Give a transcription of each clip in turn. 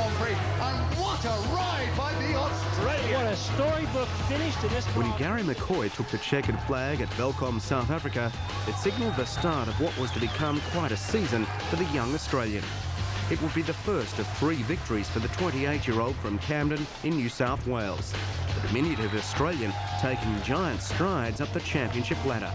Grand Prix. And what a ride by the Australian! What a storybook finish to this. When Gary McCoy took the checkered flag at Velcom, South Africa, it signalled the start of what was to become quite a season for the young Australian. It would be the first of 3 victories for the 28-year-old from Camden in New South Wales. The diminutive Australian taking giant strides up the championship ladder.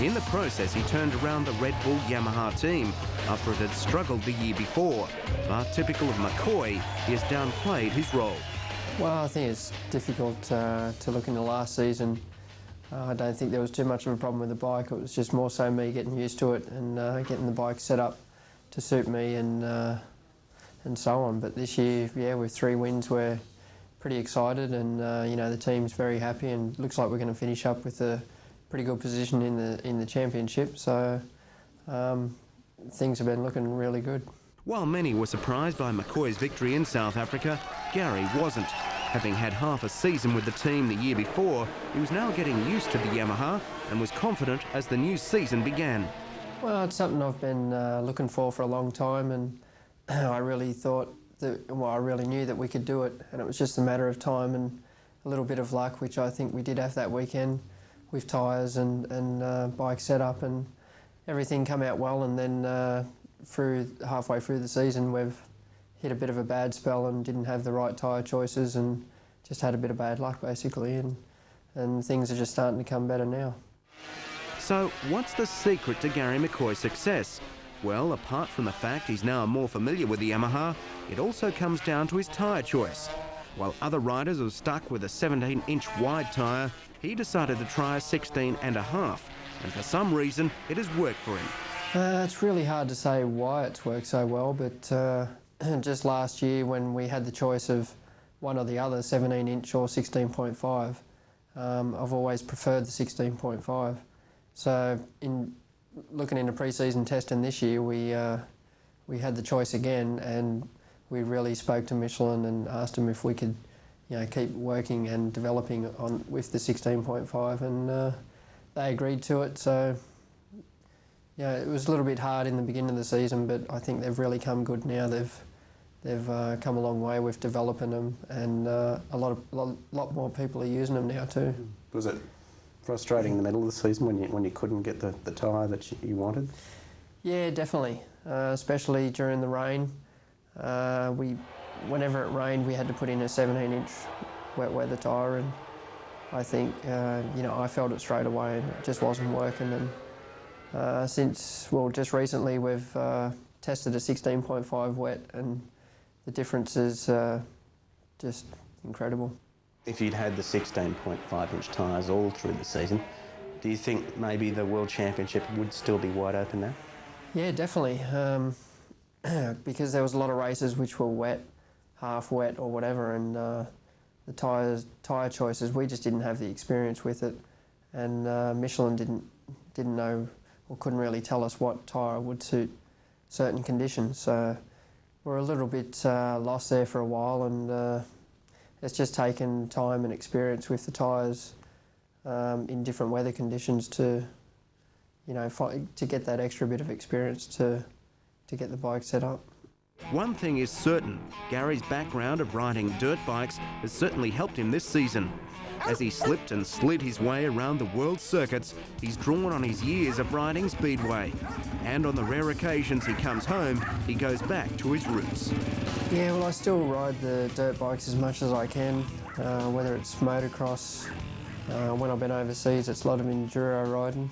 In the process, he turned around the Red Bull Yamaha team after it had struggled the year before. But typical of McCoy, he has downplayed his role. Well, I think it's difficult to look into last season. I don't think there was too much of a problem with the bike. It was just more so me getting used to it and getting the bike set up to suit me and so on. But this year, yeah, with 3 wins, we're pretty excited, and you know, the team's very happy, and looks like we're going to finish up with a pretty good position in the championship. So things have been looking really good. While many were surprised by McCoy's victory in South Africa, Gary wasn't. Having had half a season with the team the year before, he was now getting used to the Yamaha and was confident as the new season began. Well, it's something I've been looking for a long time, and I really thought that, well, I really knew that we could do it, and it was just a matter of time and a little bit of luck, which I think we did have that weekend with tyres and bike setup, and everything come out well. And then halfway through the season, we've hit a bit of a bad spell and didn't have the right tyre choices and just had a bit of bad luck basically, and things are just starting to come better now. So what's the secret to Gary McCoy's success? Well, apart from the fact he's now more familiar with the Yamaha, it also comes down to his tyre choice. While other riders are stuck with a 17-inch wide tyre, he decided to try a 16.5, and for some reason it has worked for him. It's really hard to say why it's worked so well, but just last year when we had the choice of one or the other, 17-inch or 16.5, I've always preferred the 16.5. So in looking into pre-season testing this year, we had the choice again, and we really spoke to Michelin and asked them if we could, you know, keep working and developing on with the 16.5, and they agreed to it. So yeah, it was a little bit hard in the beginning of the season, but I think they've really come good now. They've come a long way with developing them, and a lot more people are using them now too. Was it frustrating in the middle of the season when you couldn't get the tyre that you wanted? Yeah, definitely, especially during the rain. Whenever it rained, we had to put in a 17-inch wet weather tyre, and I think you know, I felt it straight away, and it just wasn't working. And just recently we've tested a 16.5 wet, and the difference is just incredible. If you'd had the 16.5-inch tyres all through the season, do you think maybe the World Championship would still be wide open now? Yeah, definitely, because there was a lot of races which were wet, half wet or whatever, and the tyre choices, we just didn't have the experience with it, and Michelin didn't know or couldn't really tell us what tyre would suit certain conditions. So we're a little bit lost there for a while, and it's just taken time and experience with the tyres in different weather conditions to, you know, to get that extra bit of experience to get the bike set up. One thing is certain, Gary's background of riding dirt bikes has certainly helped him this season. As he slipped and slid his way around the world circuits, he's drawn on his years of riding speedway. And on the rare occasions he comes home, he goes back to his roots. Yeah, well, I still ride the dirt bikes as much as I can, whether it's motocross. When I've been overseas, it's a lot of enduro riding.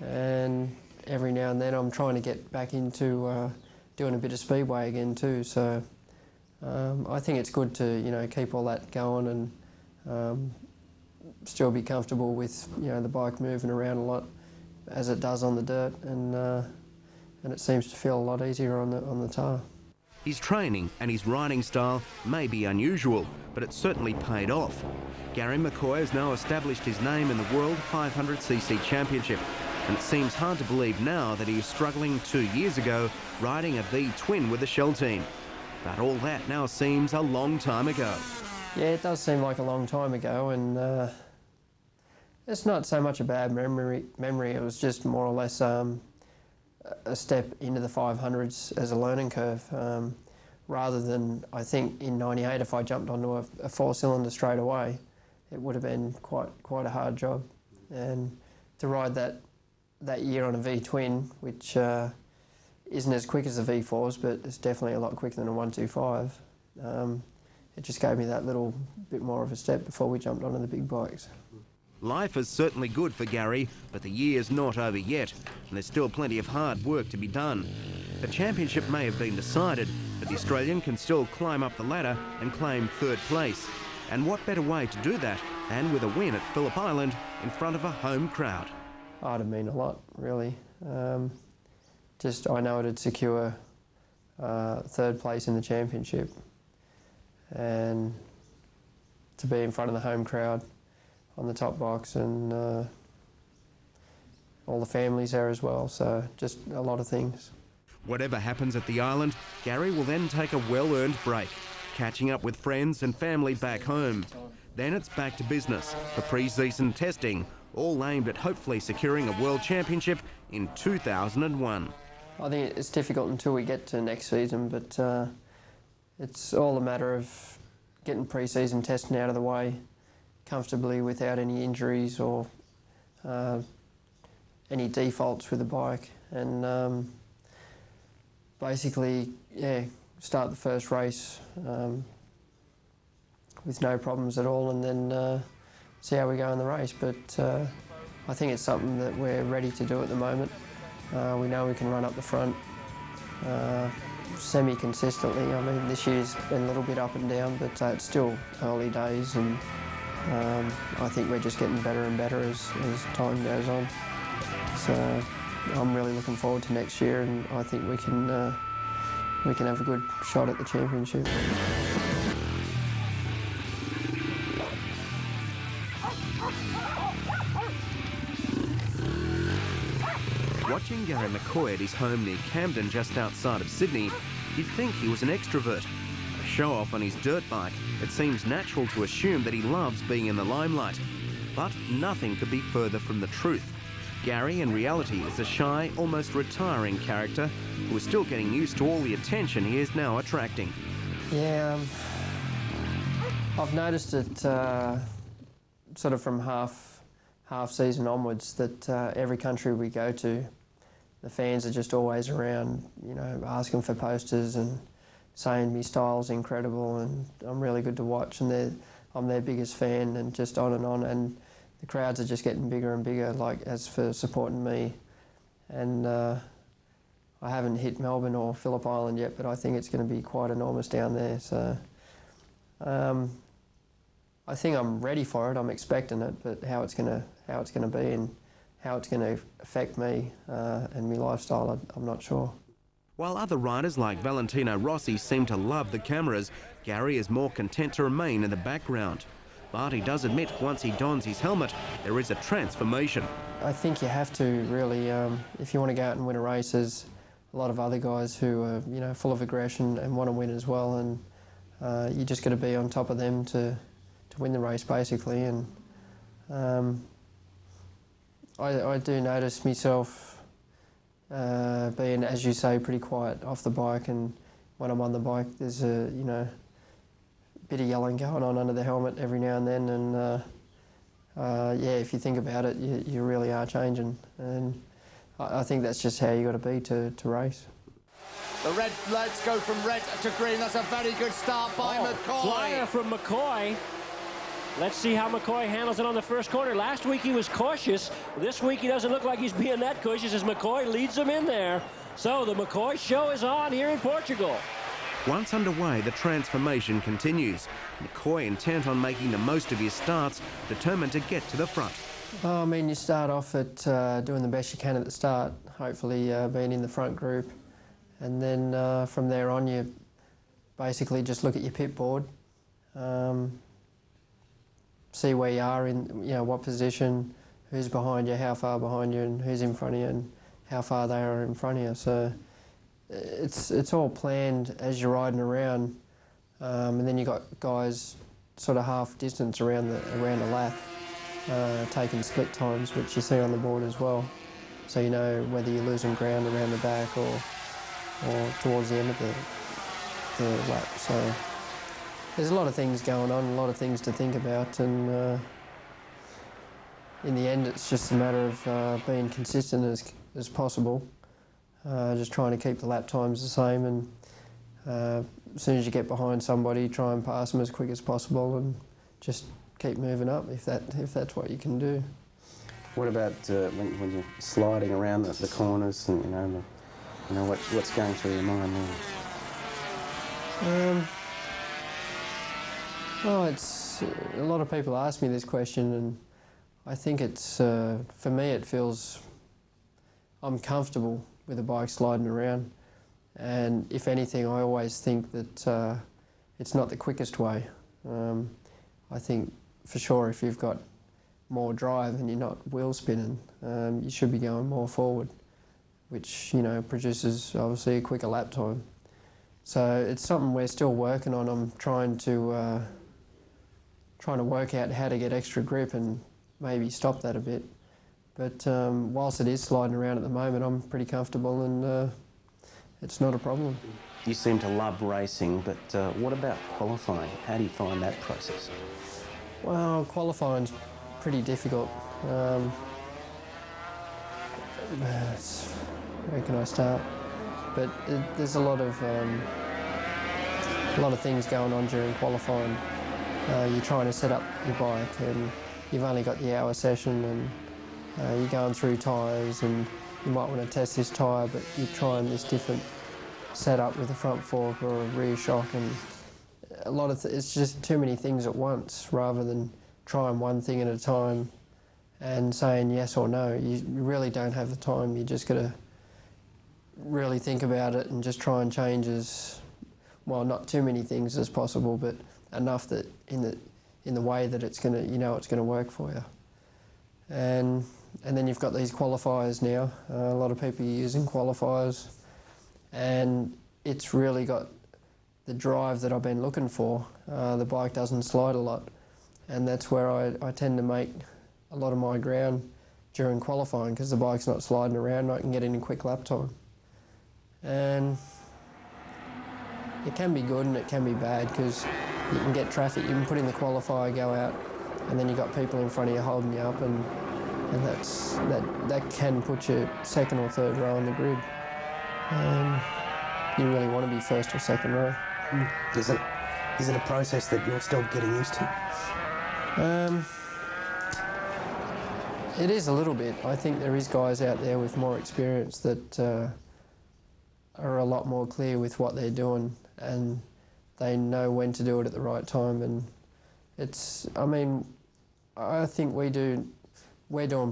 And every now and then I'm trying to get back into doing a bit of speedway again too. So I think it's good to, you know, keep all that going and still be comfortable with, you know, the bike moving around a lot as it does on the dirt, and it seems to feel a lot easier on the tar. His training and his riding style may be unusual, but it certainly paid off. Gary McCoy has now established his name in the World 500cc Championship, and it seems hard to believe now that he was struggling 2 years ago riding a V-twin with the Shell team. But all that now seems a long time ago. Yeah, it does seem like a long time ago, and it's not so much a bad memory. It was just more or less a step into the 500s as a learning curve. rather than, I think, in '98, if I jumped onto a four-cylinder straight away, it would have been quite a hard job. And to ride that year on a V-twin, which isn't as quick as the V4s, but it's definitely a lot quicker than a 125, it just gave me that little bit more of a step before we jumped onto the big bikes. Life is certainly good for Gary, but the year's not over yet, and there's still plenty of hard work to be done. The championship may have been decided, but the Australian can still climb up the ladder and claim third place. And what better way to do that than with a win at Phillip Island in front of a home crowd? Oh, it'd mean a lot, really. I know it'd secure third place in the championship, and to be in front of the home crowd on the top box, and all the families there as well, so just a lot of things. Whatever happens at the island, Gary will then take a well-earned break, catching up with friends and family back home. Then it's back to business for pre-season testing, all aimed at hopefully securing a World Championship in 2001. I think it's difficult until we get to next season, but it's all a matter of getting pre-season testing out of the way comfortably without any injuries or any defaults with the bike, and basically, start the first race with no problems at all, and then see how we go in the race. But I think it's something that we're ready to do at the moment. We know we can run up the front semi-consistently. I mean, this year's been a little bit up and down, but it's still early days, and I think we're just getting better and better as time goes on. So I'm really looking forward to next year, and I think we can have a good shot at the championship. Watching Gary McCoy at his home near Camden, just outside of Sydney, you'd think he was an extrovert. A show-off on his dirt bike, it seems natural to assume that he loves being in the limelight. But nothing could be further from the truth. Gary, in reality, is a shy, almost retiring character who is still getting used to all the attention he is now attracting. Yeah, I've noticed it sort of from half season onwards that every country we go to, the fans are just always around, you know, asking for posters and saying my style's incredible and I'm really good to watch, and I'm their biggest fan, and just on, and the crowds are just getting bigger and bigger, like, as for supporting me. And I haven't hit Melbourne or Phillip Island yet, but I think it's going to be quite enormous down there. So I think I'm ready for it. I'm expecting it, but how it's going to be and how it's going to affect me and my lifestyle, I'm not sure. While other riders like Valentino Rossi seem to love the cameras, Gary is more content to remain in the background. But he does admit once he dons his helmet, there is a transformation. I think you have to really, if you want to go out and win a race, there's a lot of other guys who are, you know, full of aggression and want to win as well, and you just got to be on top of them to win the race, basically. And I do notice myself being, as you say, pretty quiet off the bike, and when I'm on the bike, there's a, you know, bit of yelling going on under the helmet every now and then, and yeah, if you think about it, you really are changing, and I think that's just how you got to be to race. The red lights go from red to green. That's a very good start by McCoy. Flyer from McCoy. Let's see how McCoy handles it on the first corner. Last week he was cautious. This week he doesn't look like he's being that cautious as McCoy leads him in there. So the McCoy show is on here in Portugal. Once underway, the transformation continues. McCoy, intent on making the most of his starts, determined to get to the front. I mean, you start off at doing the best you can at the start, hopefully being in the front group. And then from there on, you basically just look at your pit board, see where you are in, you know, what position, who's behind you, how far behind you, and who's in front of you, and how far they are in front of you. So it's all planned as you're riding around, and then you got guys sort of half distance around the lap, taking split times, which you see on the board as well. So you know whether you're losing ground around the back or towards the end of the lap. So there's a lot of things going on, a lot of things to think about, and in the end it's just a matter of being consistent as possible, just trying to keep the lap times the same, and as soon as you get behind somebody, try and pass them as quick as possible and just keep moving up if that's what you can do. What about when you're sliding around the corners and what's going through your mind there? Well, it's a lot of people ask me this question, and I think it's for me it feels I'm comfortable with the bike sliding around, and if anything I always think that it's not the quickest way. I think for sure if you've got more drive and you're not wheel spinning, you should be going more forward, which produces obviously a quicker lap time. So it's something we're still working on. I'm trying to work out how to get extra grip and maybe stop that a bit. But whilst it is sliding around at the moment, I'm pretty comfortable, and it's not a problem. You seem to love racing, but what about qualifying? How do you find that process? Well, qualifying's pretty difficult. Where can I start? But there's a lot of things going on during qualifying. You're trying to set up your bike, and you've only got the hour session, and you're going through tyres, and you might want to test this tyre, but you're trying this different setup with a front fork or a rear shock, and it's just too many things at once rather than trying one thing at a time and saying yes or no. You really don't have the time. You just got to really think about it and just try and change not too many things as possible, but enough that in the way that it's going to work for you. And then you've got these qualifiers now. A lot of people are using qualifiers, and it's really got the drive that I've been looking for. The bike doesn't slide a lot, and that's where I tend to make a lot of my ground during qualifying, because the bike's not sliding around. I can get in a quick lap time. And it can be good and it can be bad, because you can get traffic. You can put in the qualifier, go out, and then you've got people in front of you holding you up, and that can put you second or third row on the grid. You really want to be first or second row. Is it a process that you're still getting used to? It is a little bit. I think there is guys out there with more experience that are a lot more clear with what they're doing, and they know when to do it at the right time. And I think we're doing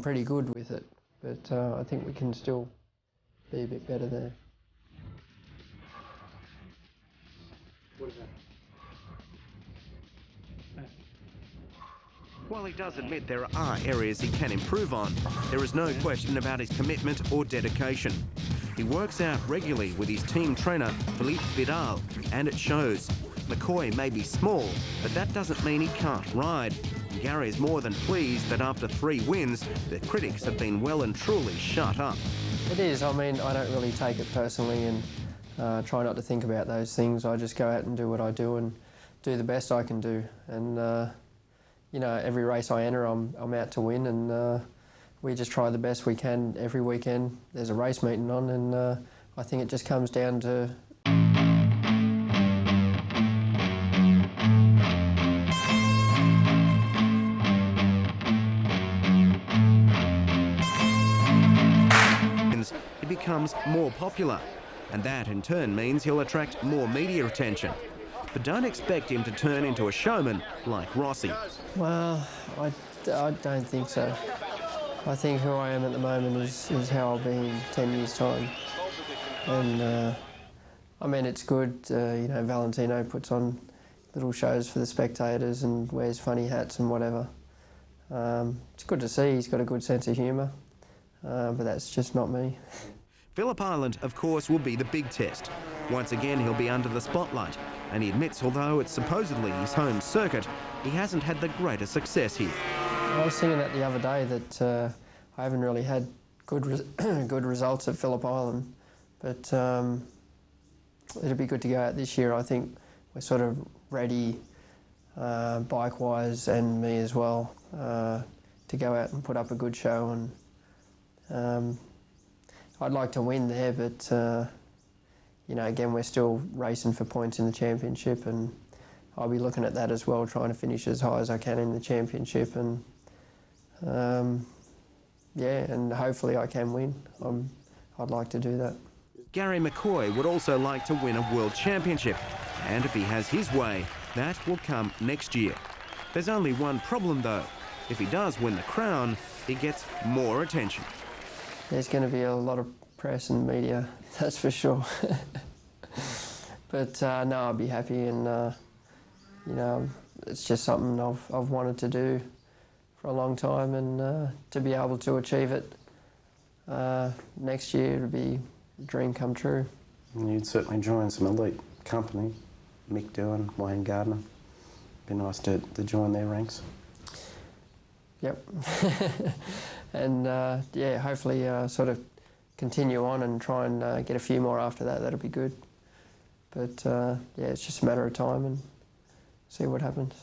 pretty good with it, but I think we can still be a bit better there. What is that? While he does admit there are areas he can improve on, there is no question about his commitment or dedication. He works out regularly with his team trainer, Philippe Vidal, and it shows. McCoy may be small, but that doesn't mean he can't ride. Gary is more than pleased that after 3 wins, the critics have been well and truly shut up. It is. I don't really take it personally, and try not to think about those things. I just go out and do what I do and do the best I can do. And every race I enter, I'm out to win, and we just try the best we can every weekend. There's a race meeting on, and I think it just comes down to he becomes more popular, and that in turn means he'll attract more media attention. But don't expect him to turn into a showman like Rossi. Well, I don't think so. I think who I am at the moment is how I'll be in 10 years' time. And it's good. Valentino puts on little shows for the spectators and wears funny hats and whatever. It's good to see. He's got a good sense of humour, but that's just not me. Phillip Island, of course, will be the big test. Once again, he'll be under the spotlight, and he admits although it's supposedly his home circuit, he hasn't had the greatest success here. I was thinking that the other day that I haven't really had good results at Phillip Island, but it'll be good to go out this year. I think we're sort of ready, bike-wise and me as well, to go out and put up a good show. And I'd like to win there, but you know, again, we're still racing for points in the championship, and I'll be looking at that as well, trying to finish as high as I can in the championship. And yeah, and hopefully I can win. I'd like to do that. Gary McCoy would also like to win a world championship, and if he has his way, that will come next year. There's only one problem though. If he does win the crown, he gets more attention. There's going to be a lot of press and media, that's for sure. But no, I'll be happy, and you know, it's just something I've wanted to do for a long time, and to be able to achieve it next year would be a dream come true. You'd certainly join some elite company, Mick Doohan, Wayne Gardner. Be nice to join their ranks. Yep. And yeah, hopefully sort of continue on and try and get a few more after that. That'll be good. But yeah, it's just a matter of time and see what happens.